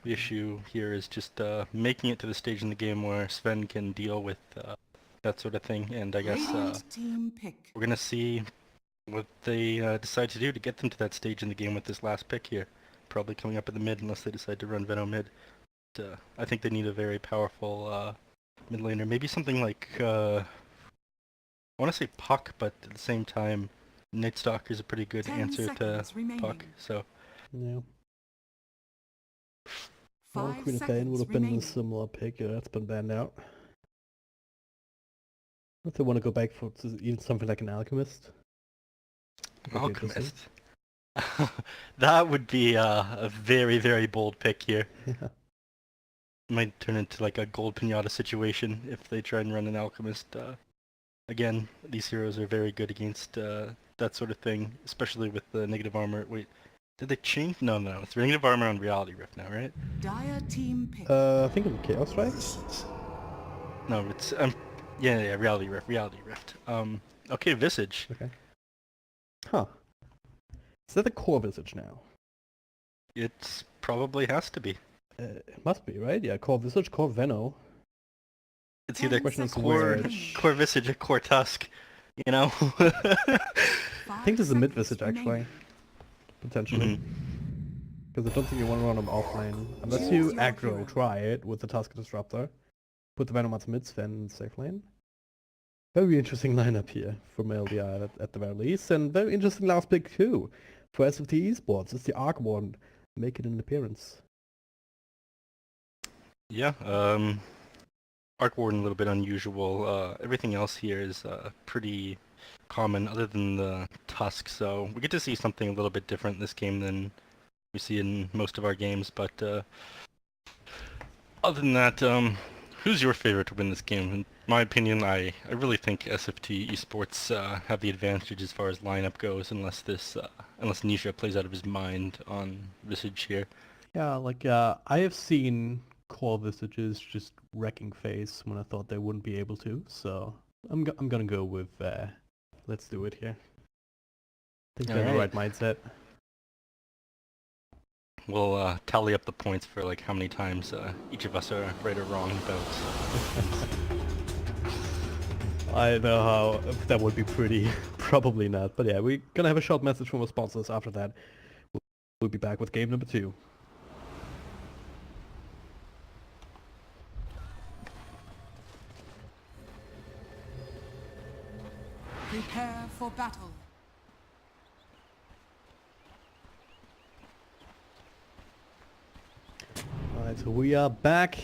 The issue here is just making it to the stage in the game where Sven can deal with that sort of thing, and I guess we're gonna see what they decide to do to get them to that stage in the game with this last pick here. Probably coming up in the mid unless they decide to run Venom mid. But, I think they need a very powerful mid laner. Maybe something like, I want to say Puck, but at the same time, Night Stalker is a pretty good answer to Puck, so. Yeah. Well, Queen of Pain would have been a similar pick, that's been banned out. If they want to go back for even something like an Alchemist. Alchemist? That would be a very, very bold pick here. Yeah. Might turn into like a gold pinata situation if they try and run an Alchemist. Again, these heroes are very good against that sort of thing, especially with the negative armor. Wait, did they change? No, it's negative armor on Reality Rift now, right? Dire team pick. I think it's Chaos, right? No, it's yeah, Reality Rift. Okay, Visage. Okay. Huh. Is that the core Visage now? It probably has to be. It must be, right? Yeah, core Visage, core Veno. It's either core Visage or core Tusk, you know? I think this is a mid Visage actually. Potentially. Because I don't think you want to run them offlane. Unless you aggro, try it with the Tusk Disruptor. Put the Venom onto mid, Sven safe lane. Very interesting lineup here from LDI at the very least. And very interesting last pick too. For SFTe-sports, it's the Arc Warden making an appearance. Yeah, Arc Warden a little bit unusual. Everything else here is pretty common other than the Tusk, so we get to see something a little bit different in this game than we see in most of our games, but other than that, who's your favorite to win this game? In my opinion, I really think SFTe-sports have the advantage as far as lineup goes, unless Nisha plays out of his mind on Visage here. Yeah, like I have seen core Visages just wrecking face when I thought they wouldn't be able to, so I'm gonna go with let's do it here. I think they have the right mindset. We'll tally up the points for like how many times each of us are right or wrong about. I know how that would be pretty. Probably not, but yeah, we're gonna have a short message from our sponsors after that. We'll be back with game number 2. Prepare for battle. Alright, so we are back.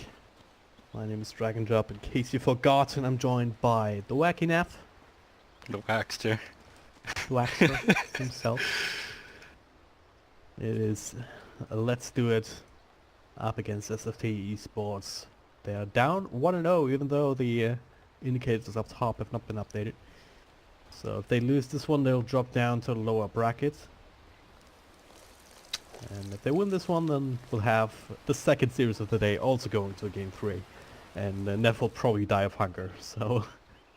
My name is Dragon Drop, in case you forgot, and I'm joined by the Wacky Nap. The Waxter. Waxter himself. It is Let's Do It up against SFTe-sports. They are down 1-0, even though the indicators up top have not been updated. So if they lose this one, they'll drop down to the lower bracket. And if they win this one, then we'll have the second series of the day also going to game 3. And Neff will probably die of hunger, so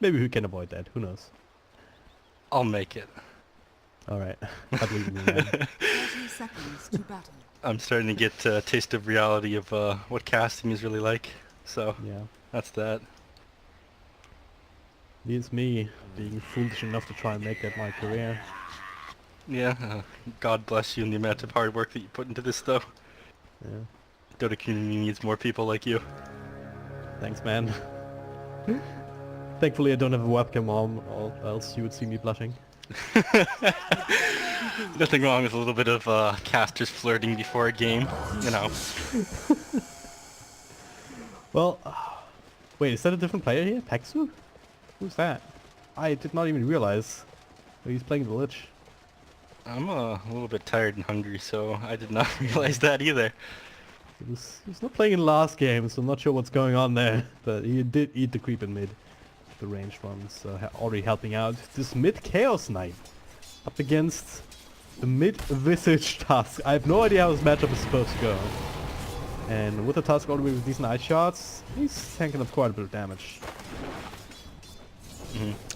maybe we can avoid that, who knows. I'll make it. Alright, I believe in you, man. 30 seconds to battle. I'm starting to get a taste of reality of what casting is really like, so Yeah. that's that. It's me being foolish enough to try and make that my career. Yeah, God bless you and the amount of hard work that you put into this though. Yeah. Dota community needs more people like you. Thanks, man. Thankfully I don't have a webcam on, or else you would see me blushing. Nothing wrong with a little bit of casters flirting before a game, you know. Well, wait, is that a different player here? Pexu? Who's that? I did not even realize. Oh, he's playing the Lich. I'm a little bit tired and hungry, so I did not realize that either. He was not playing in the last game, so I'm not sure what's going on there. But he did eat the creep in mid. The ranged ones, so already helping out. This mid Chaos Knight up against the mid Visage Tusk. I have no idea how this matchup is supposed to go. And with the Tusk already with decent ice shots, he's tanking up quite a bit of damage.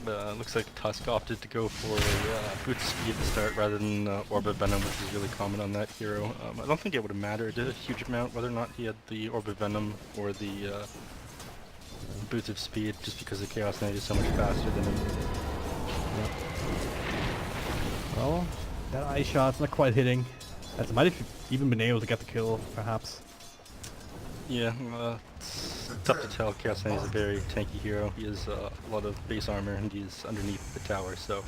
Looks like Tusk opted to go for a boot speed at the start rather than Orbit Venom, which is really common on that hero. I don't think it would have mattered a huge amount whether or not he had the Orbit Venom or the boots of speed, just because the Chaos Knight is so much faster than him. Yep. Well, that eye shot's not quite hitting. As might have even been able to get the kill, perhaps. Yeah, it's tough to tell. Chaos Knight is a very tanky hero. He has a lot of base armor and he's underneath the tower, so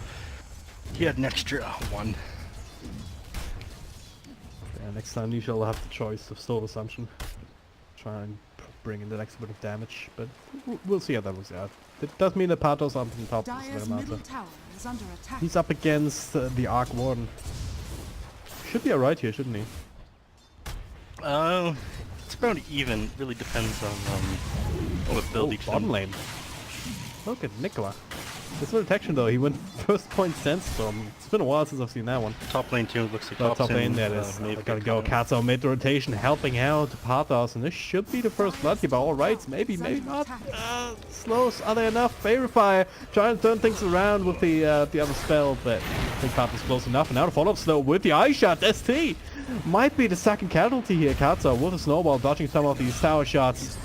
he had an extra one. Yeah, next time you shall have the choice of Soul Assumption. Try and bring in the next bit of damage, but we'll see how that works out. It does mean that Patos up on top of Dire's this middle tower is under attack. He's up against the Arc Warden. Should be alright here, shouldn't he? It's about even. Really depends on what build each bottom of them. lane. Look at Nikola. This no detection though, he went first point Sandstorm. It's been a while since I've seen that one. Top lane too looks like Top lane, there it is. Gotta go. Katsuo mid rotation, helping out Pathos, and this should be the first blood keeper. Alright, maybe not. Slows, are they enough? Verifier trying to turn things around with the other spell, but I think Pathos close enough. And now the follow-up slow with the eye shot. ST might be the second casualty here. Katsuo with a snowball, dodging some of these tower shots.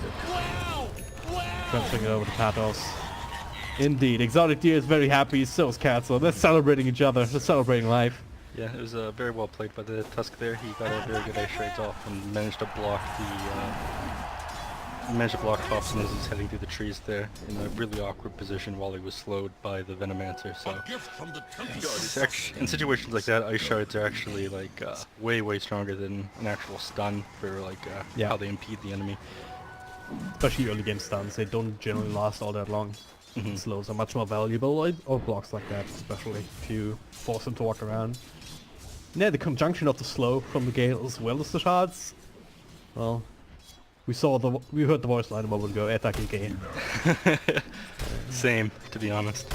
Transferring it over to Pathos. Indeed, Exotic Deer is very happy, so is Katsuo. They're celebrating each other, they're celebrating life. Yeah, it was very well played by the Tusk there. He got a very good ice shards off and managed to block Thompson as he's heading through the trees there in a really awkward position while he was slowed by the Venomancer. So in situations like that, ice shards are actually like way stronger than an actual stun for like how they impede the enemy. Especially early game stuns, they don't generally last all that long. Slows are much more valuable, or blocks like that, especially if you force them to walk around. Yeah, the conjunction of the slow from the Gale as well as the shards. Well, we heard the voice line a moment ago. Attacking game. Same, to be honest.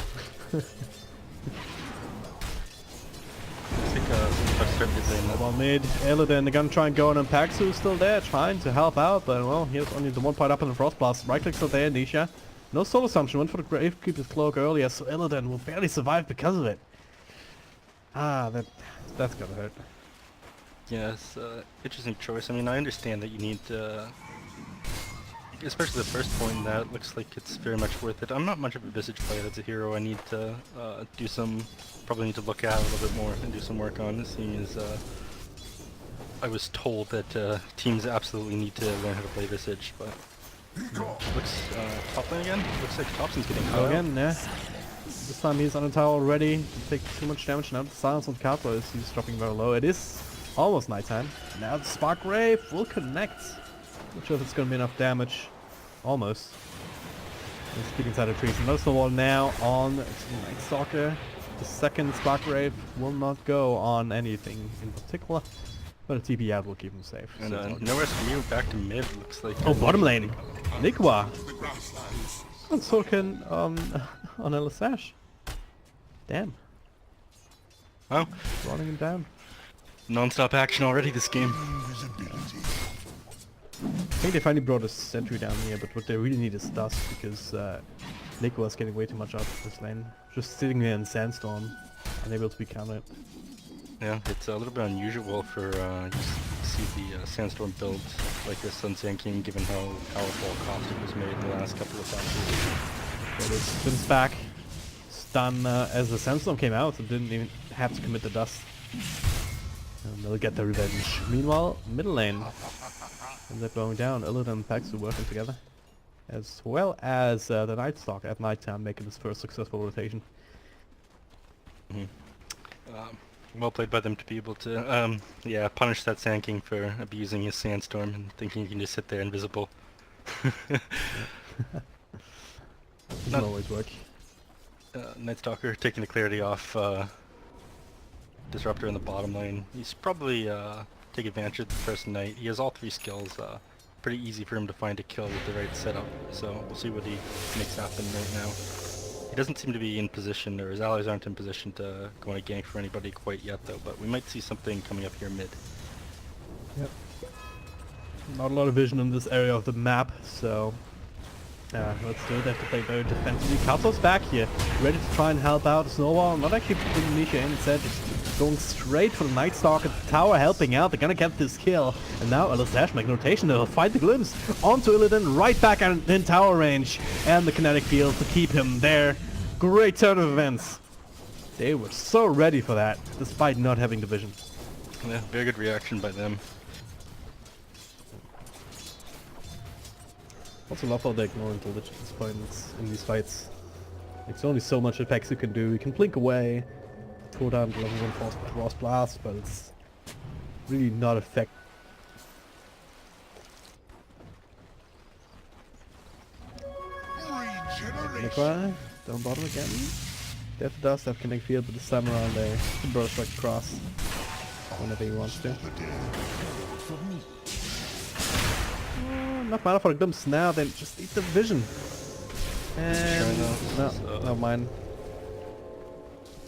Well, mid, Elodin, they're gonna try and go on, and Paxu's still there, trying to help out, but well, here's only the one point up in the Frost Blast. Right click's still there, Nisha. No Soul Assumption, went for the Gravekeeper's Cloak earlier, so Illidan will barely survive because of it. Ah, that's gonna hurt. Yeah, it's interesting choice. I mean, I understand that you need to, especially the first point, that looks like it's very much worth it. I'm not much of a Visage player as a hero. I need to probably need to look at it a little bit more and do some work on, seeing as I was told that teams absolutely need to learn how to play Visage, but looks top lane again. Looks like Thompson's getting caught again, yeah. This time he's on the tower already. Take too much damage now. The silence on Katsuo is he's dropping very low. It is almost nighttime. Now the Spark Ray will connect. Not sure if it's going to be enough damage. Almost. Let's keep inside the trees. Another snowball now on Night Stalker. The second Spark Ray will not go on anything in particular. But a TP out will keep him safe. And no rescue, back to mid, looks like. Oh, bottom lane. Nikwa. And Sorkin on LSH. Damn. Oh. Running him down. Non-stop action already this game. I think they finally brought a sentry down here, but what they really need is dust, because Nikwa's getting way too much out of this lane. Just sitting there in Sandstorm, unable to be countered. Yeah, it's a little bit unusual for you see the Sandstorm build like this on Sand King, given how powerful a costume was made in the last couple of patches. There it is. Spins back. Stun as the Sandstorm came out, and didn't even have to commit the dust. And they'll get their revenge. Meanwhile, middle lane. And they're going down. Illidan and Paxu working together. As well as the Night Stalker at nighttime making his first successful rotation. Well played by them to be able to, punish that Sand King for abusing his Sandstorm and thinking he can just sit there invisible. Doesn't always work. Night Stalker taking the clarity off Disruptor in the bottom lane. He's probably take advantage of the first Knight. He has all three skills. Pretty easy for him to find a kill with the right setup. So we'll see what he makes happen right now. He doesn't seem to be in position, or his allies aren't in position to go on a gank for anybody quite yet though, but we might see something coming up here mid. Yep. Not a lot of vision in this area of the map, so Yeah, let's do it. They have to play very defensively. Katsu's back here, ready to try and help out. Snowball not actually putting Nisha in, instead just going straight for the Night Stalker tower, helping out. They're gonna get this kill. And now Elisash make rotation. They'll fight the glimpse onto Illidan, right back in tower range. And the kinetic field to keep him there. Great turn of events. They were so ready for that, despite not having the vision. Yeah, very good reaction by them. Also love how they ignore intelligence at this point in these fights. Like, there's only so much effects you can do. You can blink away, throw down the level 1 Frost Blast, but it's really not effective. Necra, down bottom again. Death does have Kinetic Field, but this time around they can burst right across whenever he wants to. Enough mana for a glimpse now, then just eat the vision. And no, never mind.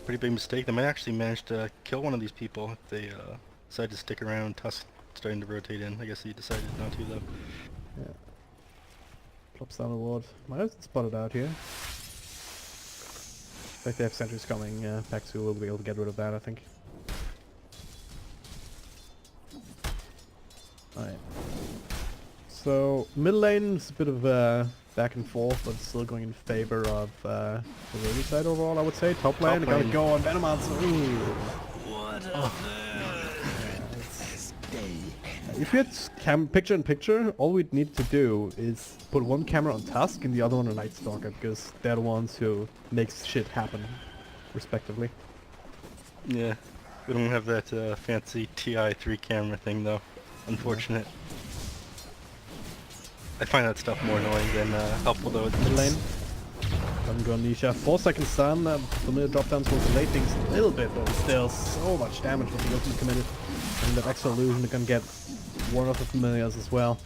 Pretty big mistake. They might actually manage to kill one of these people if they decide to stick around. Tusk starting to rotate in. I guess he decided not to though. Yeah. Plops down the ward. Might have spotted out here. In fact, they have sentries coming. Paxu will be able to get rid of that, I think. Alright. So, middle lane is a bit of back and forth, but still going in favor of the early side overall, I would say. Top lane, they're gonna go on Venomounts. If we had picture in picture, all we'd need to do is put one camera on Tusk and the other one on Night Stalker, because they're the ones who makes shit happen, respectively. Yeah, we don't have that fancy TI3 camera thing though. Unfortunate. I find that stuff more annoying than helpful though. Mid lane. Doesn't go Nisha. 4 seconds stun. Familiar drop downs will delay things a little bit, but still so much damage with the ultimate committed. And that extra illusion, they're gonna get one of the familiars as well.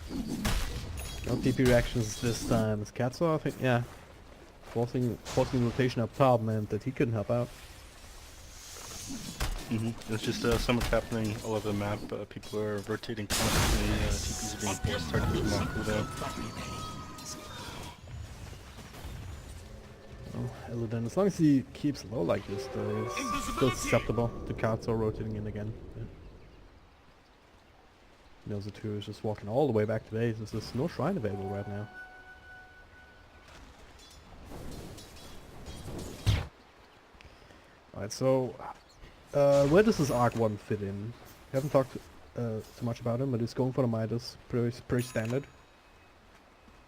No TP reactions this time. It's Katsu, I think, yeah. Forcing rotation up top meant that he couldn't help out. There's just so much happening all over the map. People are rotating constantly. TPs are being forced, hard to keep them on cooldown. Oh, Illidan, as long as he keeps low like this, though, he's still susceptible to Katsu rotating in again. Yeah. Noza 2 is just walking all the way back to base. There's no shrine available right now. Alright, so where does this Arc 1 fit in? We haven't talked too much about him, but he's going for the Midas, pretty standard.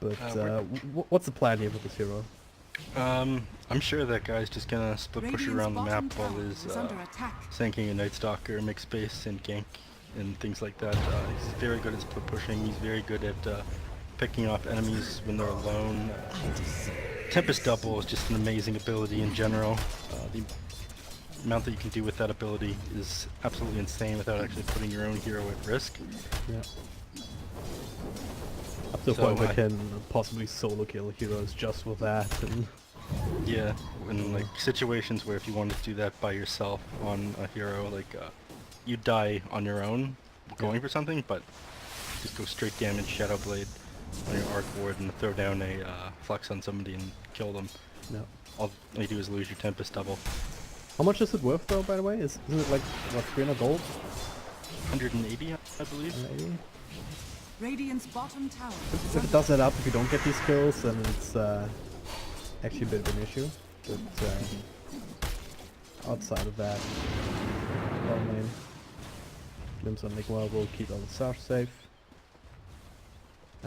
But what's the plan here with this hero? I'm sure that guy's just gonna split push around the map while he's sinking a Night Stalker, make space and gank and things like that. He's very good at split pushing. He's very good at picking off enemies when they're alone. Tempest Double is just an amazing ability in general. The amount that you can do with that ability is absolutely insane without actually putting your own hero at risk. Yeah. Up to the point where I can possibly solo kill heroes just with that. And yeah, in like situations where if you wanted to do that by yourself on a hero, like you die on your own going for something, but just go straight damage Shadow Blade on your Arc Ward and throw down a Flux on somebody and kill them. No. All you do is lose your Tempest Double. How much is it worth though, by the way? Isn't it like, what, 300 gold? 180, I believe. 180? Radiant's bottom tower. If it does add up, if you don't get these kills, then it's actually a bit of an issue. But outside of that, well, main glimpse on Nigma will keep all the stuff safe.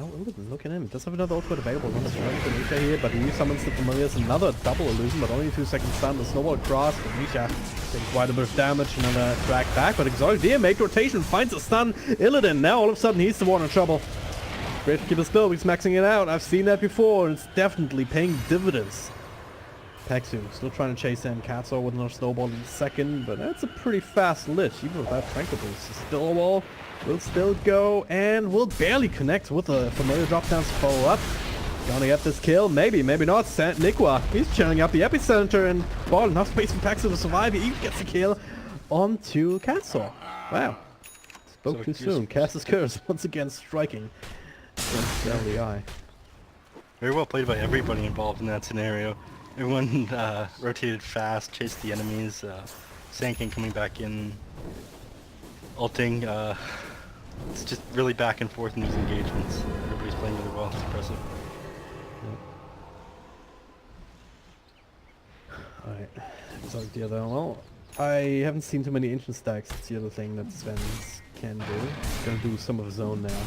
Oh, look at him. He does have another ultimate available. Not strong for Nisha here, but he summons the Familiars. Another double illusion, but only 2 seconds stun. The snowball across, but Nisha taking quite a bit of damage. Another drag back, but Exotic Deer make rotation, finds a stun. Illidan, now all of a sudden he's the one in trouble. Great to keep his build, he's maxing it out. I've seen that before, and it's definitely paying dividends. Paxu still trying to chase him. Katsu with another snowball in a second, but that's a pretty fast lit, even without Tranquil Boost. Still a wall. Will still go, and will barely connect with a familiar drop down to follow up. Gonna get this kill, maybe, maybe not. Nikwa, he's chilling up the epicenter, and ball enough space for Paxu to survive. He even gets a kill onto Katsu. Wow. Spoke So too soon. Cast his curse once again striking against the eye. Very well played by everybody involved in that scenario. Everyone rotated fast, chased the enemies, Sand coming back in, ulting. It's just really back and forth in these engagements. Everybody's playing really well. It's impressive. Alright, so the other, well, I haven't seen too many ancient stacks. It's the other thing that Sven can do. He's gonna do some of his own now.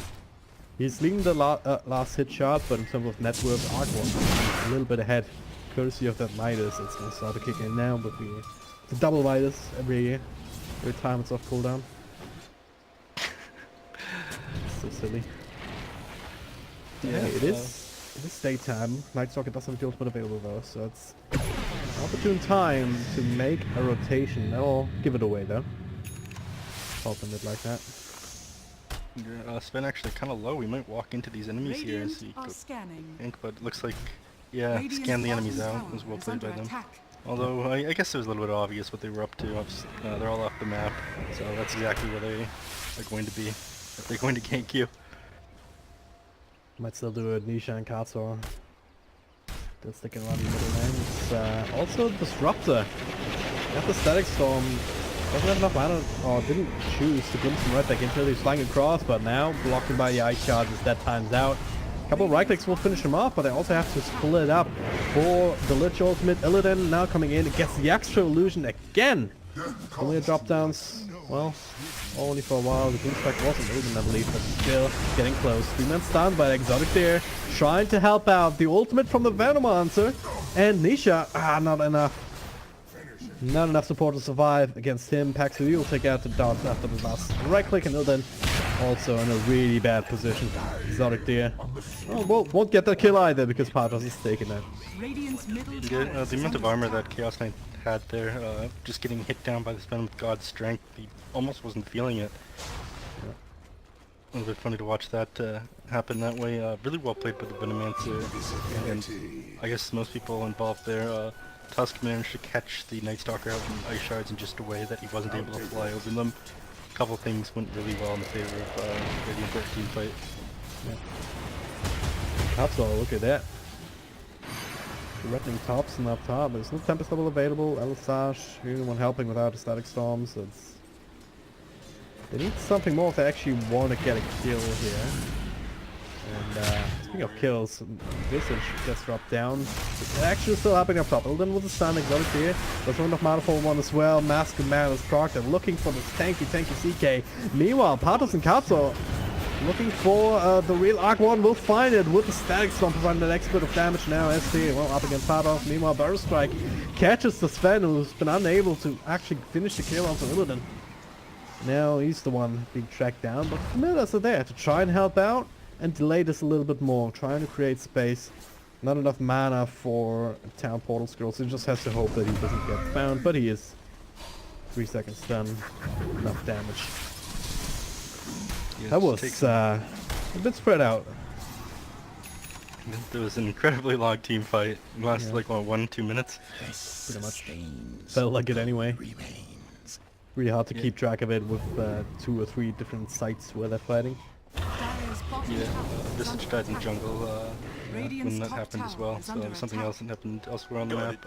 He's leading the last hit shot, but in terms of net worth, Arc one a little bit ahead. Courtesy of that Midas, it's gonna start to kick in now, but it's a double Midas every time it's off cooldown. So silly. Yeah, it is daytime. Night Stalker doesn't have the ultimate available though, so it's an opportune time to make a rotation. I'll give it away though. Open it like that. Sven actually kind of low. We might walk into these enemies here and see. Think, but it looks like, yeah, scan the enemies out. It was well played by them. Although I guess it was a little bit obvious what they were up to. They're all off the map, so that's exactly where they are going to be. If they're going to gank you. Might still do a Nisha and Katsor. They'll stick around the middle lane. It's also Disruptor. Got the Static Storm. Doesn't have enough mana, or didn't choose to glimpse him right back into it. He's flying across, but now blocked by the ice charges. That time's out. A couple of right clicks will finish him off, but they also have to split up for the Lich Ultimate. Illidan now coming in. It gets the extra illusion again. Only a drop downs. Well, only for a while. The Gloomspec wasn't Illidan, I believe, but still getting close. 3-man stunned by the Exotic there. Trying to help out. The ultimate from the Venomancer. And Nisha, not enough. Not enough support to survive against him. Paxu will take out the dots after the last right click, and Illidan also in a really bad position. Exotic there. Oh, well, won't get that kill either because Pathos is taking that. Yeah, the amount of armor that Chaos Knight had there, just getting hit down by the Sven with God's strength, he almost wasn't feeling it. Yeah. A little bit funny to watch that happen that way. Really well played by the Venomancer, and I guess most people involved there. Tusk managed to catch the Night Stalker out in ice shards in just a way that he wasn't able to fly over them. A couple things went really well in the favor of Radiant 13 fight. Yeah. Katsor, look at that. Threatening tops and up top. There's no Tempest level available. Elisage, anyone helping without the Static Storms. They need something more if they actually want to get a kill here. And speaking of kills, Visage gets dropped down. It's actually still happening up top. Illidan with the stun, Exotic here. There's not enough mana for one as well. Mask of Man is proc. They're looking for this tanky CK. Meanwhile, Pathos and Katsor looking for the real Arc 1 will find it with the Static Storm providing the next bit of damage now. ST, well, up against Pathos. Meanwhile, Barrow Strike catches the Sven, who's been unable to actually finish the kill onto Illidan. Now he's the one being tracked down, but Familiars are there to try and help out and delay this a little bit more, trying to create space. Not enough mana for Town Portal Scroll, so he just has to hope that he doesn't get found, but he is. 3 seconds stun, enough damage. Yes, That was a bit spread out. There was an incredibly long team fight. It lasted like, what, 1-2 minutes? Pretty much. Felt like it anyway. Really hard to keep track of it with 2 or 3 different sites where they're fighting. Yeah, Visage died in jungle when that happened as well, so something else that happened elsewhere on the map.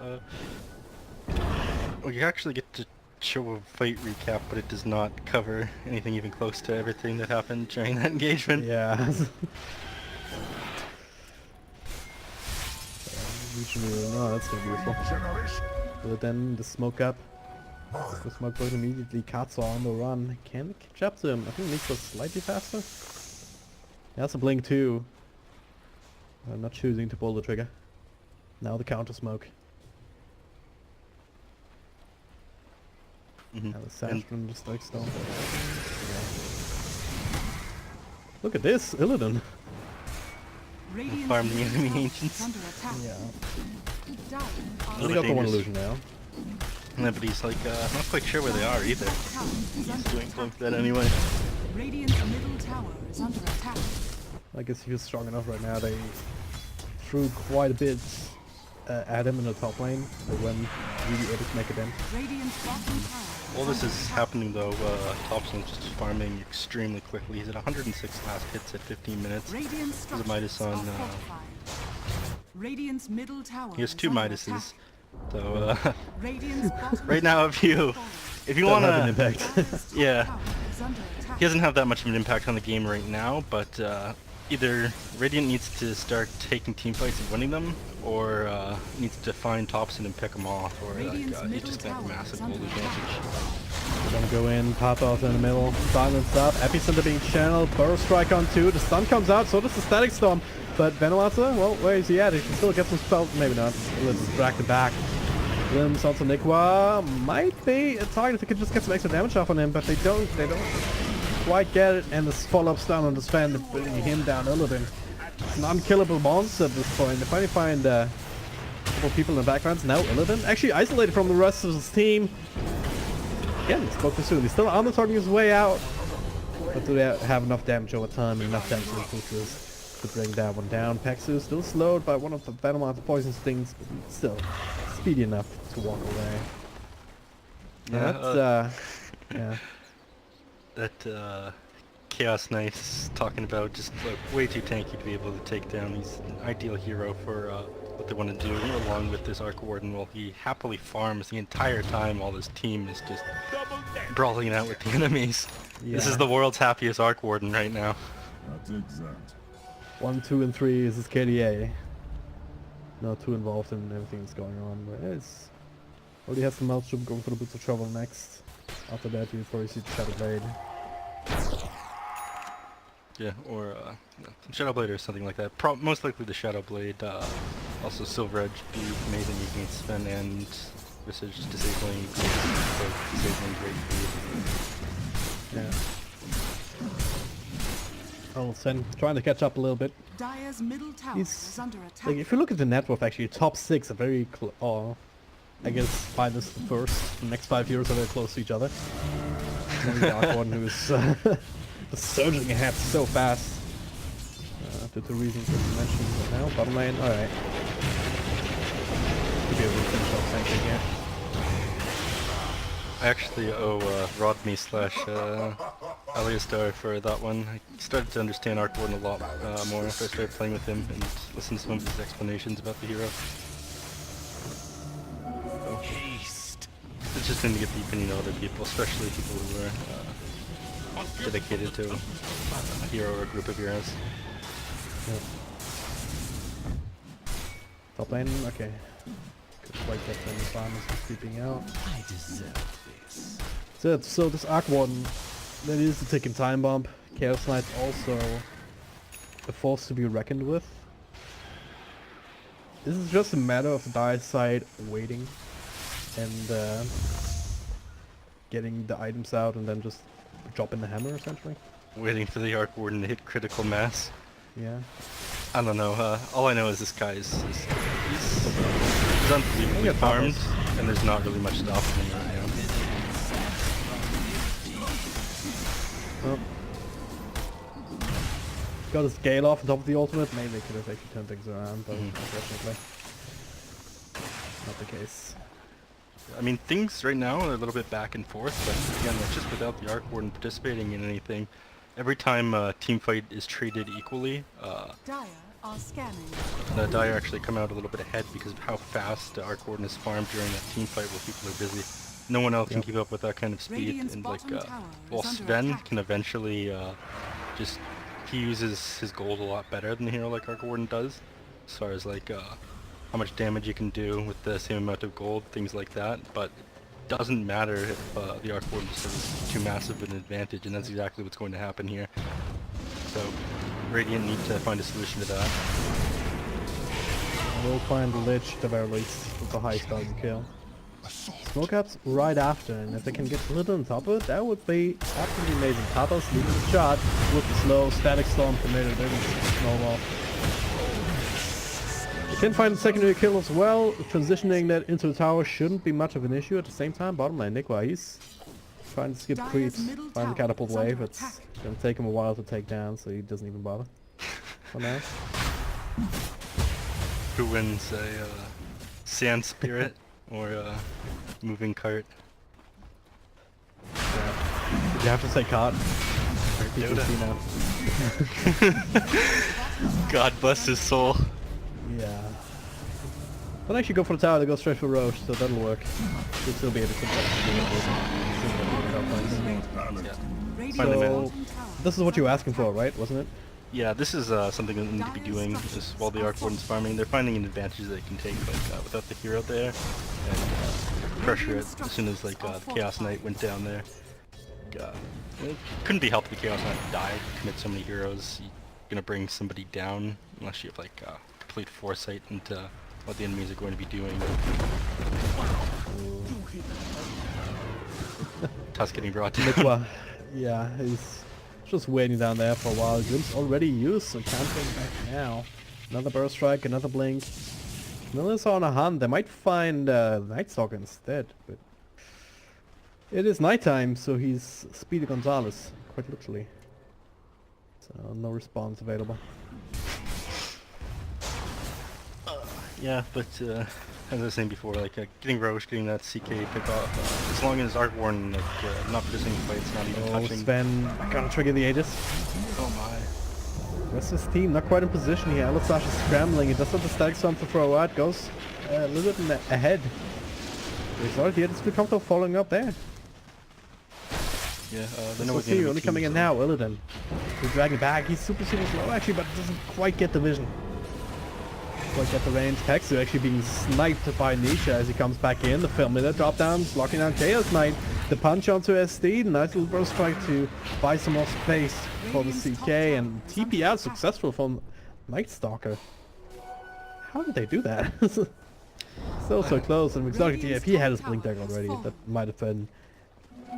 Well, you actually get to show a fight recap, but it does not cover anything even close to everything that happened during that engagement. Yeah. No, that's gonna be useful. But then the smoke up. The smoke goes immediately. Katsor on the run. Can catch up to him. I think Nick was slightly faster. He has a blink too. I'm not choosing to pull the trigger. Now the counter smoke. Now the Sash from the Static Storm. Look at this, Illidan. Farm the enemy ancients. Yeah. Only got the one illusion now. Yeah, but he's like not quite sure where they are either. He's going for that anyway. Radiant's middle tower is under attack. I guess he was strong enough right now. They threw quite a bit at him in the top lane. They went really able to make a dent. Radiant's bottom tower. All this is happening though, Thompson's just farming extremely quickly. He's at 106 last hits at 15 minutes. There's a Midas on Radiant's middle tower He has is 2 under Midases. attack. So Radiant's bottom right now, if you Doesn't want have an to, impact. Dire's top yeah. tower is under attack. He doesn't have that much of an impact on the game right now, but either Radiant needs to start taking team fights and winning them, or needs to find Thompson and pick them off, or he's just gonna have a massive gold advantage. Gonna go in, Pathos in the middle, silence up, Epicenter being channeled, Burrow Strike on 2, the stun comes out, so does the Static Storm. But Venomata, well, where is he at? He can still get some spells, maybe not. Let's drag the back. Limbs onto Nikwa might be a target if they could just get some extra damage off on him, but they don't quite get it, and the follow-up stun on the Sven bringing him down a little bit. It's an unkillable monster at this point. They finally find a couple people in the background. Now Illidan, actually isolated from the rest of his team. Again, spoke too soon. He's still undertalking his way out. But do they have enough damage over time and enough damage to bring that one down? Pexu still slowed by one of the Venomar's poison stings, but still speedy enough to walk away. Yeah, Yeah. that Chaos Knight's talking about just like way too tanky to be able to take down. He's an ideal hero for what they want to do, along with this Arc Warden, while he happily farms the entire time while his team is just brawling out with the enemies. Yeah. This is the world's happiest Arc Warden right now. That's exact. 1, 2, and 3 is his KDA. Not too involved in everything that's going on, but it's already has some Maelstrom going for the Boots of Trouble next. After that, you probably see the Shadow Blade. Yeah, or Shadow Blade or something like that. Most likely the Shadow Blade. Also Silver Edge being made against Sven and Visage disabling great speed. Yeah. Oh, Sen trying to catch up a little bit. Dire's middle tower He's is under attack. like, if you look at the net worth, actually, top 6 are very I guess minus the first. The next 5 heroes are very close to each other. And the Dark One who is just surging ahead so fast. Due to reasons that you mentioned right now. Bottom lane, alright. Could be able to finish off something here. I actually owe Rodney slash Aliastar for that one. I started to understand Arc Warden a lot more after I started playing with him and listened to some of his explanations about the hero. So, it's just going to get the opinion of other people, especially people who are dedicated to a hero or a group of heroes. Yep. Top lane, okay. Could quite get them farmers creeping out. I deserve this. So this Arc Warden, that is a ticking time bomb. Chaos Knight's also a force to be reckoned with. This is just a matter of the Dire side waiting and getting the items out and then just dropping the hammer essentially. Waiting for the Arc Warden to hit critical mass. Yeah. I don't know, all I know is this guy he's unbelievably farmed, and there's not really much stopping him right now. Oh. Got his scale off on top of the ultimate. Maybe they could have actually turned things around, but unfortunately, not the case. I mean, things right now are a little bit back and forth, but again, that's just without the Arc Warden participating in anything. Every time a team fight is treated equally, Dire are scanning. the Dire actually come out a little bit ahead because of how fast the Arc Warden is farmed during that team fight while people are busy. No one else can keep up with that kind of speed, Radiant's and like, bottom tower while is under Sven attack. can eventually he uses his gold a lot better than a hero like Arc Warden does, as far as like how much damage you can do with the same amount of gold, things like that, but doesn't matter if the Arc Warden just has too massive an advantage, and that's exactly what's going to happen here. So Radiant need to find a solution to that. We'll find the Lich, the very least, with the highest value kill. Smoke ups right after, and if they can get a little on top of it, that would be absolutely amazing. Pathos leading the shot with the slow Static Storm committed, maybe snowball. They can find a secondary kill as well. Transitioning that into the tower shouldn't be much of an issue. At the same time, bottom lane, Nikwa, he's trying to skip Dire's creeps, middle find the tower catapult is under wave. It's attack. gonna take him a while to take down, so he doesn't even bother. For now. Who wins, a Sand Spirit or a Moving Cart? Yeah. You have to say card. Or You can see Dota? now. God bless his soul. Yeah. Don't actually go for the tower, they go straight for Roche, so that'll work. You'll still be able to Finally, So, man. this is what you were asking for, right? Wasn't it? Yeah, this is something that they need to be doing just while the Arc Warden's farming. They're finding an advantage they can take, like without the hero there, and pressure it as soon as like the Chaos Knight went down there. It couldn't be helped if the Chaos Knight died. Commit so many heroes, you're gonna bring somebody down unless you have like complete foresight into what the enemies are going to be doing. Tusk getting brought down. Well, yeah, he's just waiting down there for a while. Glimpse already used, so countering back now. Another burst strike, another blink. Miller's on a hunt. They might find Night Stalker instead, but it is nighttime, so he's Speedy Gonzalez, quite literally. So no response available. Yeah, but as I was saying before, like getting Roche, getting that CK pick off, as long as Arc Warden like not producing fights, not even Oh, touching. Sven, gonna trigger the Aegis. Oh my. Where's his team? Not quite in position here. Alastash is scrambling. He does have the static storm to throw out. Goes a little bit ahead. He's already here. It's too comfortable following up there. Yeah, they So know what the see, enemy only coming in teams now. Illidan. He's dragging back. He's super slow actually, but doesn't quite get the vision. Quite get the range. Hexu actually being sniped by Nisha as he comes back in. The Familiar drop downs, locking down Chaos Knight. The punch onto SD. Nice little burst strike to buy some more space for the CK and TP out successful from Night Stalker. How did they do that? So close, and Exotic DF, he had his blink deck already. That might have been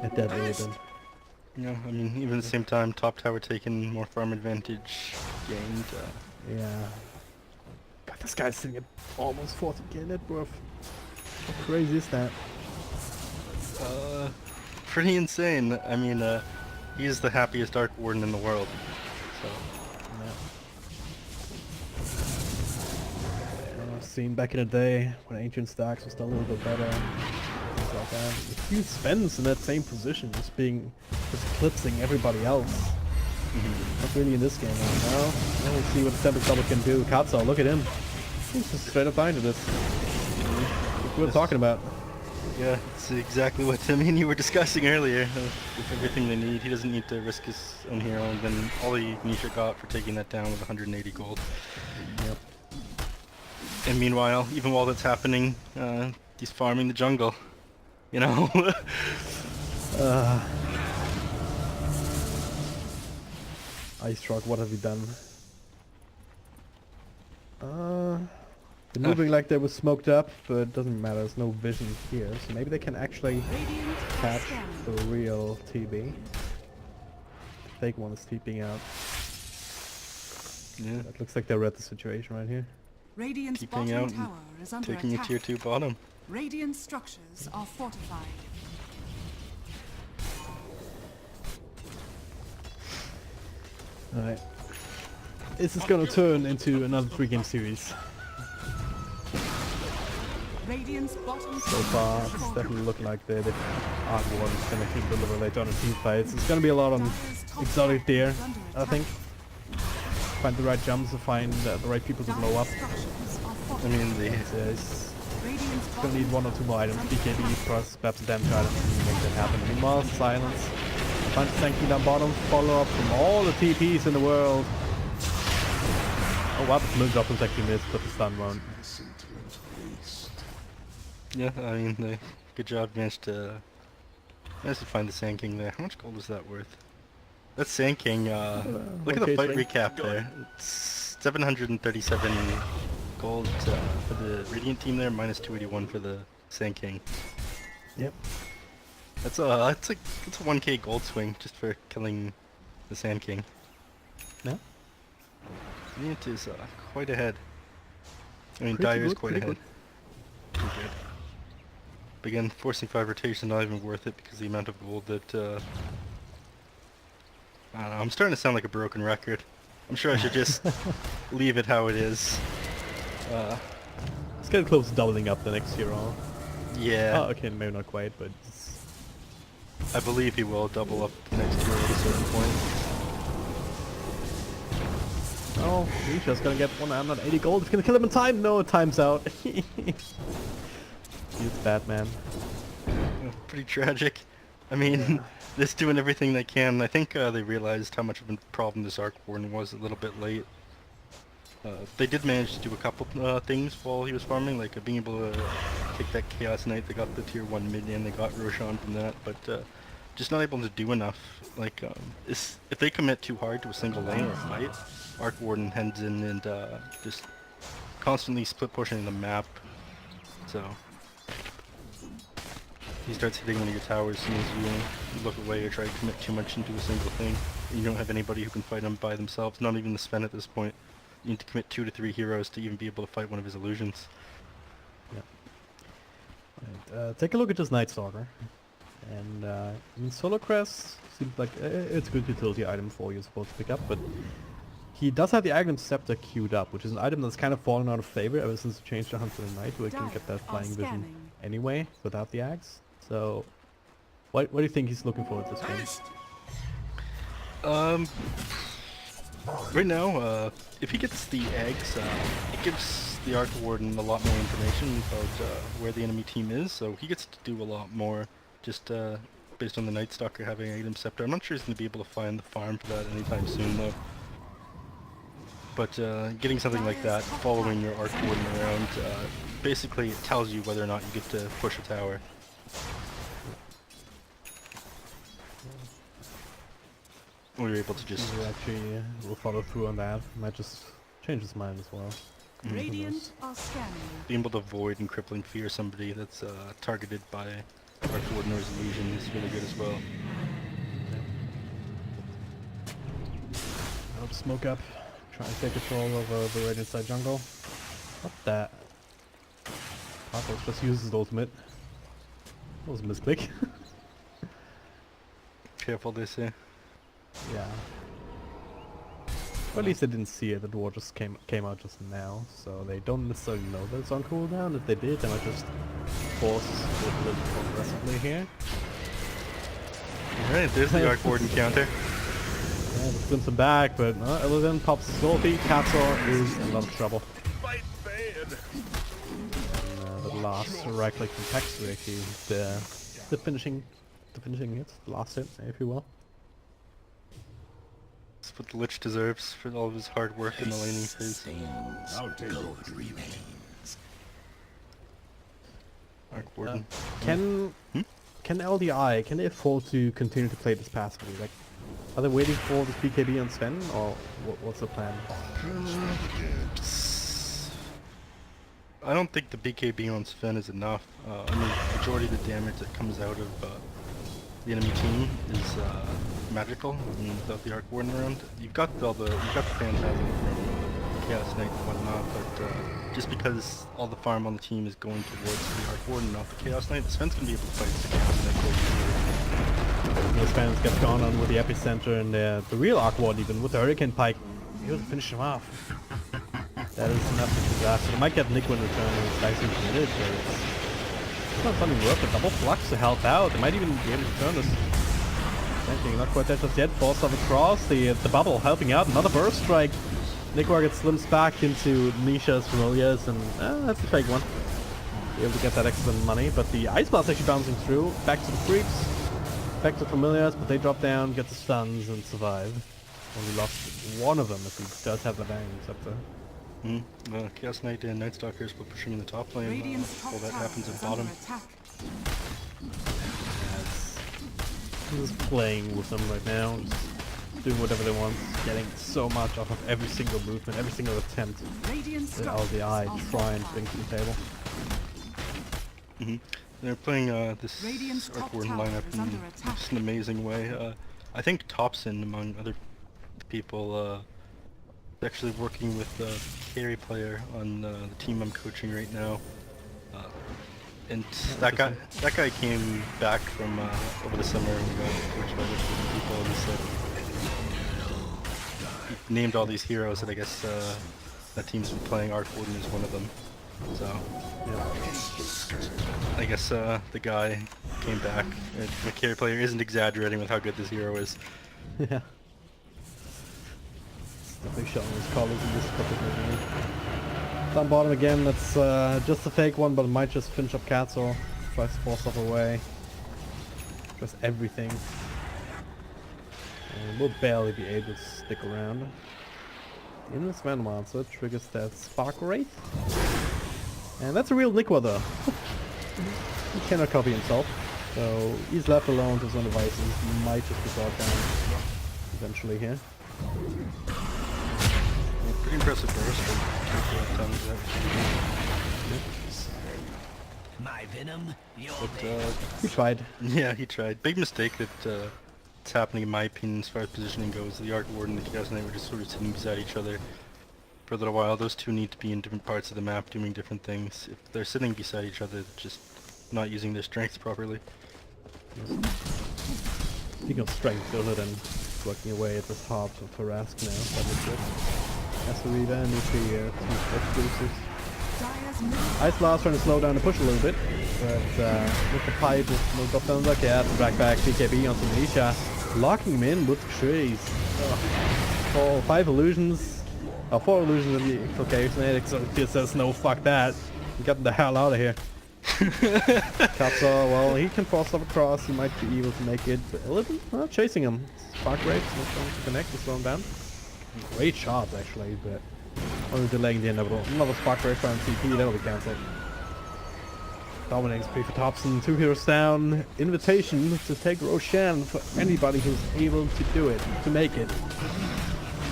a dead Illidan. Yeah, I mean, even at the same time, top tower taking more farm advantage gained. Yeah. God, this guy's sitting at almost 40k net worth. How crazy is that? Pretty insane. I mean, he is the happiest Arc Warden in the world. So, Seen back in the day when Ancient Stacks was still a little bit better. Things like that. A few Svens in that same position, just eclipsing everybody else. Not really in this game right now. Now we'll see what the Tempest Double can do. Katsuo, look at him. He's just straight up dying to this. What we were talking about. yeah, it's exactly what me and you were discussing earlier. With everything they need, he doesn't need to risk his own hero, and then all the Nisha got for taking that down was 180 gold. Yep. And meanwhile, even while that's happening, he's farming the jungle. You know? Ice Rock, what have you done? They're moving like they were smoked up, but it doesn't matter, there's no vision here, so maybe they can actually catch the real TB. The fake one is TPing out. Yeah. It looks like they read the situation right here. Radiant's Keeping bottom out tower is under taking a attack. tier 2 bottom. Radiant structures are fortified. Alright. This is gonna turn into another 3-game series. Radiant's bottom So tower far, is it's fortified. definitely looking like the Arc Warden is gonna keep deliver later on in team fights. It's gonna be a lot on Exotic Deer, I think. Find the right jumps to find the right people to blow up. I mean, It's gonna need 1 or 2 more items. BKB, plus perhaps a damage item to make that happen. Meanwhile, silence. Punch tanking down bottom, follow up from all the TPs in the world. Oh wow, the Flint drop was actually missed, but the stun won't. yeah, I mean, they good job managed to find the Sand King there. How much gold was that worth? That Sand King, look at the fight recap there. It's 737 gold for the Radiant team there, minus 281 for the Sand King. Yep. That's a 1k gold swing just for killing the Sand King. Yeah. Radiant is quite ahead. I mean, Pretty Dire is good, quite pretty ahead. Pretty good. But again, forcing 5 rotation not even worth it because the amount of gold that I don't know, I'm starting to sound like a broken record. I'm sure I should just leave it how it is. It's getting close to doubling up the next year on. Yeah, Oh, okay, maybe not quite, but it's... I believe he will double up next year at a certain point. Oh, Nisha's gonna get one. I'm not 80 gold. It's gonna kill him in time. No, time's out. He's bad, man. Pretty tragic. I mean, this doing everything they can. I think they realized how much of a problem this Arc Warden was a little bit late. They did manage to do a couple things while he was farming, like being able to take that Chaos Knight. They got the tier 1 minion, they got Roshan from that, but just not able to do enough. Like, if they commit too hard to a single lane or fight, Arc Warden heads in and just constantly split pushing the map. So he starts hitting one of your towers as soon as you look away or try to commit too much into a single thing. You don't have anybody who can fight him by themselves, not even the Sven at this point. You need to commit 2 to 3 heroes to even be able to fight one of his illusions. Yeah. Right, take a look at this Night Stalker. And in Solo Crest seems like it's a good utility item for you supposed to pick up, but he does have the Aghanim Scepter queued up, which is an item that's kind of fallen out of favor ever since he changed the Hunter and Knight, where he can get that flying vision anyway without the Axe. So, what do you think he's looking for at this point? Right now, if he gets the eggs, it gives the Arc Warden a lot more information about where the enemy team is, so he gets to do a lot more just based on the Night Stalker having Aghanim Scepter. I'm not sure he's going to be able to find the farm for that anytime soon though. But getting something like that, following your Arc Warden around, basically it tells you whether or not you get to push a tower. Or you're able to just... He actually will follow through on that. Might just change his mind as well. Radiant are scanning. Being able to avoid and crippling fear somebody that's targeted by Arc Warden or his illusion is really good as well. I'll smoke up. Try and take control over the Radiant side jungle. What that? Pathos just uses his ultimate. That was a misclick. Careful, they say. Yeah. Or at least they didn't see it, the dwarf just came out just now, so they don't necessarily know that it's on cooldown. If they did, they might just force it a little more aggressively here. Alright, there's the Arc Warden counter. Yeah, just glimpse him back, but Illidan pops his ulti. Katsor is in a lot of trouble. Fight bad. And the last right click from Texter actually the finishing hit, the last hit, if you will. That's what the Lich deserves for all of his hard work in the laning phase. I'll take over. Arc Warden. Can LDI, can they afford to continue to play this passively? Like, are they waiting for this BKB on Sven, or what's the plan? I don't think the BKB on Sven is enough. I mean, the majority of the damage that comes out of the enemy team is magical. I mean, without the Arc Warden around, you've got the Phantasm from Chaos Knight and whatnot, but just because all the farm on the team is going towards the Arc Warden, not the Chaos Knight, the Sven's gonna be able to fight the Chaos Knight quite easily. The Spanish gets gone on with the Epicenter and the real Arc Warden, even with the Hurricane Pike, he will finish him off. That is enough of a disaster. They might get Nick in return and it's nice and committed, but it's not something worth it. Double Flux to help out. They might even be able to turn this. Anything, not quite there just yet. Force of across the bubble helping out. Another burst strike. Nikwar gets slims back into Nisha's Familiars, and that's a fake one. Be able to get that extra money, but the Ice Blast actually bouncing through. Back to the Creeps. Back to Familiars, but they drop down, get the stuns, and survive. Only lost one of them if he does have the bang Scepter. Chaos Knight and Night Stalkers will push him in the top lane while that happens at bottom. Just playing with them right now, just doing whatever they want, getting so much off of every single movement, every single attempt that LDI try and bring to the table. They're playing this Arc Warden lineup in just an amazing way. I think Thompson, among other people, actually working with the carry player on the team I'm coaching right now. And that guy came back from over the summer and got coached by different people, and he said he named all these heroes, and I guess that team's been playing. Arc Warden is one of them. So I guess the guy came back. And the carry player isn't exaggerating with how good this hero is. Yeah. Definitely showing his colors in this particular game. Down bottom again, that's just a fake one, but it might just finish up Katzel. Tries to force stuff away. Just everything. And we'll barely be able to stick around. In this Venom Monster triggers that Spark Wraith. And that's a real Liquor though. He cannot copy himself. So he's left alone to his own devices. He might just be brought down eventually here. Pretty impressive burst. My venom, your He tried. Yeah, he tried. Big mistake that it's happening in my opinion as far as positioning goes. The Arc Warden and the Chaos Knight were just sort of sitting beside each other for a little while. Those two need to be in different parts of the map doing different things. If they're sitting beside each other, they're just not using their strengths properly. Speaking of strength, Billet and working away at this heart of Tarask now. That looks good. Acerita and Nuclear, two exclusives. Ice Blast trying to slow down the push a little bit, but with the pipe, no drop down like yeah, drag back BKB onto Militia, locking him in with trees. Oh, 5 illusions, 4 illusions in the exfiltration. So just says no, fuck that. Get the hell out of here. Katza, well, he can force stuff across. He might be able to make it, but a little chasing him. Spark Wraith, not trying to connect to slow him down. Great shots actually, but only delaying the inevitable. Another Spark Wraith on CP, that'll be cancelled. Dominating speed for Thompson, 2 heroes down. Invitation to take Roshan for anybody who's able to do it, to make it.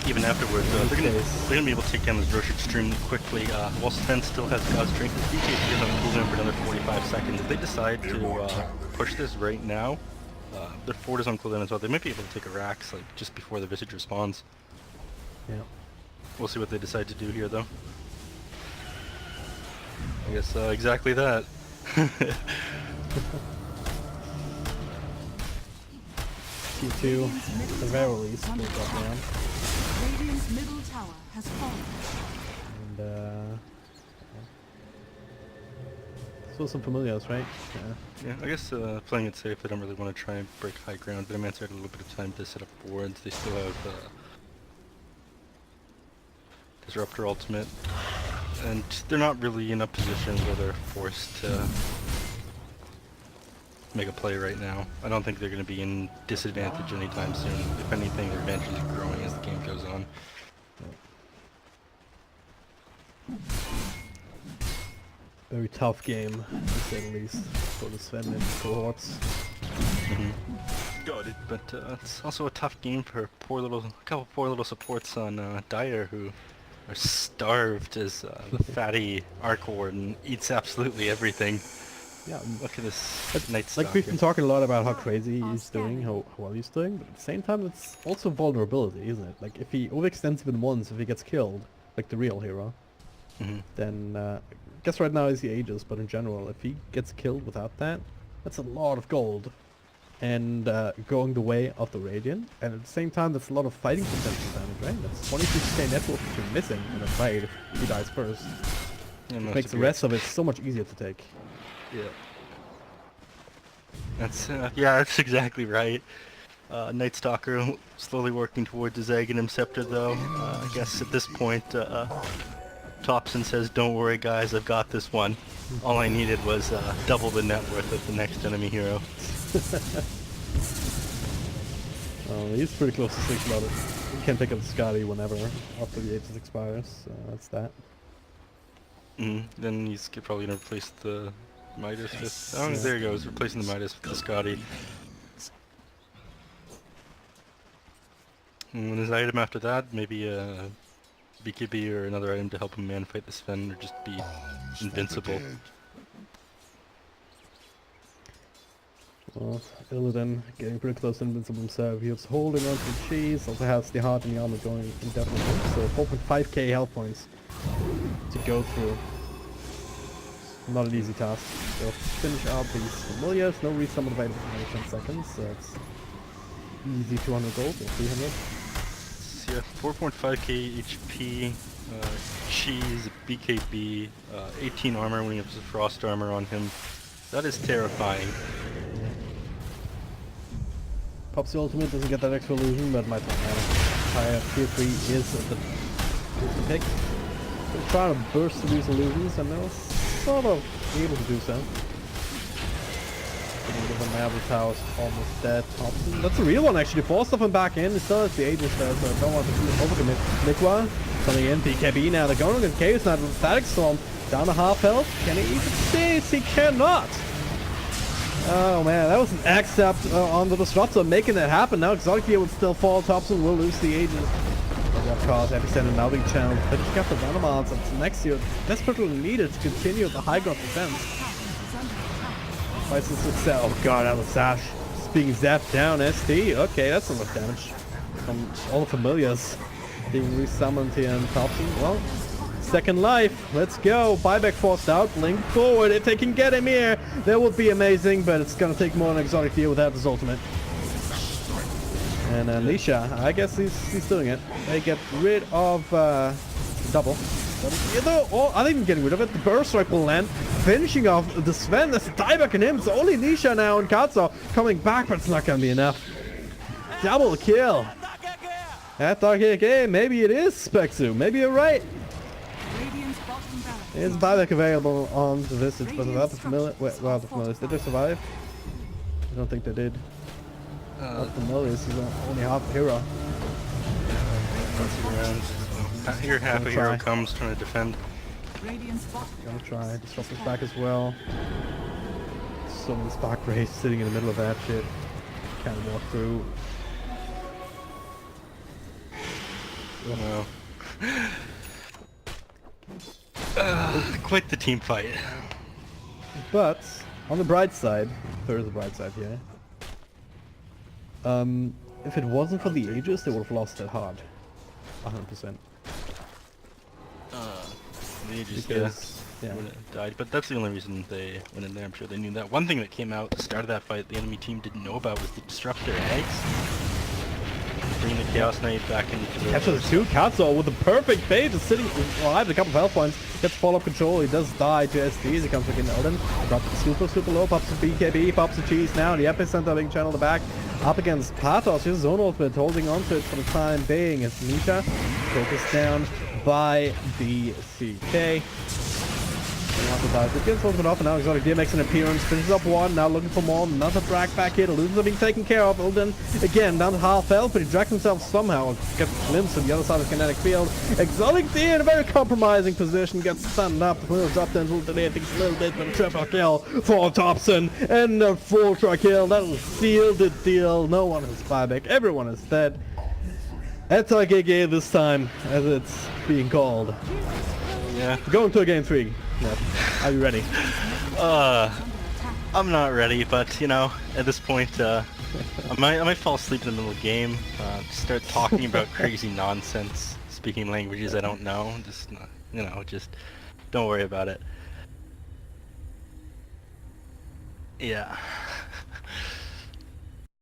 Even afterwards, they're gonna be able to take down this Roche extremely quickly. While Sven still has God's strength, his BKB is on cooldown for another 45 seconds. If they decide to push this right now, their Ford is on cooldown as well. They might be able to take a Rax like just before the Visage responds. Yeah. We'll see what they decide to do here, though. I guess exactly that. T2, at the very least, will drop down. Radiant's middle tower has fallen. And still some familiars, right? Yeah, I guess playing it safe, they don't really want to try and break high ground. Venomance had a little bit of time to set up boards. They still have Disruptor ultimate, and they're not really in a position where they're forced to make a play right now. I don't think they're going to be in disadvantage anytime soon. If anything, their advantage is growing as the game goes on. Very tough game, to say the least, for the Sven and cohorts. Got it. But it's also a tough game for a couple poor little supports on Dire who are starved as the fatty Arc Warden eats absolutely everything. Yeah, Look at this Night like we've been Stalker. talking a lot about how crazy he's doing, how well he's doing, but at the same time it's also vulnerability, isn't it? Like if he overextends even once, if he gets killed, like the real hero, then I guess right now is the Aegis, but in general, if he gets killed without that, that's a lot of gold. And going the way of the Radiant, and at the same time that's a lot of fighting potential damage, right? That's 26k network that you're missing in a fight if he dies first. Yeah, It makes the rest of it so much easier to take. Yeah. That's exactly right. Night Stalker slowly working towards his Aghanim Scepter though. I guess at this point, Topson says, "Don't worry guys, I've got this one." All I needed was double the net worth of the next enemy hero. He's pretty close to 6 level. He can pick up Scotty whenever after the Aegis expires, so that's that. Then he's probably gonna replace the Midas with... Oh, there he goes, replacing the Midas with the Scotty. And his item after that, maybe a BKB or another item to help him man fight the Sven, or just be invincible. Well, Illidan getting pretty close to invincible himself. He was holding on to the cheese, also has the heart and the armor going indefinitely. So 4.5k health points to go through. Not an easy task. So finish out these familiars, no resummon available for 10 seconds, so it's easy 200 gold or 300. Yeah, 4.5k HP, cheese, BKB, 18 armor when he has frost armor on him. That is terrifying. Pops the ultimate, doesn't get that extra illusion, but might not matter. higher tier 3 is the pick. They're trying to burst through these illusions and they're sort of able to do so. The Marble Tower's almost dead. Thompson. That's a real one actually. Forced off him back in. He still has the Aegis there, so I don't want to overcommit. Nikwa coming in. BKB now. They're going against Chaos Knight with Static Storm. Down to half health. Can he even this? He cannot! Oh man, that was an accept on the Disruptor, making that happen. Now Exotic Gear would still fall. Thompson will lose the Aegis. Of course, Epicenter now being channeled. But he's got the Venomounts and next year desperately needed to continue the high ground defense. Fights the success. Oh god, that was Sash. Just being zapped down. ST. Okay, that's a lot of damage. From all the familiars being resummoned here in Thompson. Well, second life. Let's go. Buyback forced out. Blink forward. If they can get him here, that would be amazing. But it's gonna take more than Exotic Gear without his ultimate. And Lisha, I guess he's doing it. They get rid of double. Oh, I think getting rid of it. The burst strike will land, finishing off the Sven. There's a dieback in him. So only Nisha now and Katsu coming back, but it's not gonna be enough. Double kill. At Dark AK, maybe it is Spexu. Maybe you're right. Is buyback available on the Visage, but without the familiar? Well, the familiars. Did they survive? I don't think they did. Not familiars. He's only half a hero. Here half a hero comes trying to defend. Gonna try. Disruptor's back as well. So many Spark Rays sitting in the middle of that shit. Can't walk through. Well. Quite the team fight. But on the bright side, there is a bright side here. If it wasn't for the Aegis, they would have lost it hard. 100%. The Aegis, Because, yeah. would have died, but that's the only reason they went in there. I'm sure they knew that. One thing that came out at the start of that fight, the enemy team didn't know about, was the Disruptor eggs. Bring the Chaos Knight back into the... Catches two. Katsu with the perfect bait, just sitting alive, a couple of health points. Gets follow-up control. He does die to SD as he comes back in Elden. Drops the super low, pops the BKB, pops the cheese now. The Epicenter being channeled back. Up against Patos. His zone ultimate holding on to it for the time being. It's Nisha. Focused down by the CK. It gets ultimate off, and now Exotic Gear makes an appearance, finishes up one, now looking for more, another drag back here, the illusions are being taken care of. Ilden again down to half health, but he drags himself somehow, gets a glimpse of the other side of the kinetic field. Exotic Gear in a very compromising position, gets stunned up, the wheels up then, delay, I think it's a little bit, but a triple kill for Thompson, and a full try kill, that'll seal the deal. No one is buyback, everyone is dead. Attack GG this time, as it's being called. Yeah. Going to a game 3. Yep. Are you ready? I'm not ready, but you know, at this point, I might fall asleep in the middle of the game, start talking about crazy nonsense, speaking languages I don't know, just, you know, just don't worry about it. Yeah.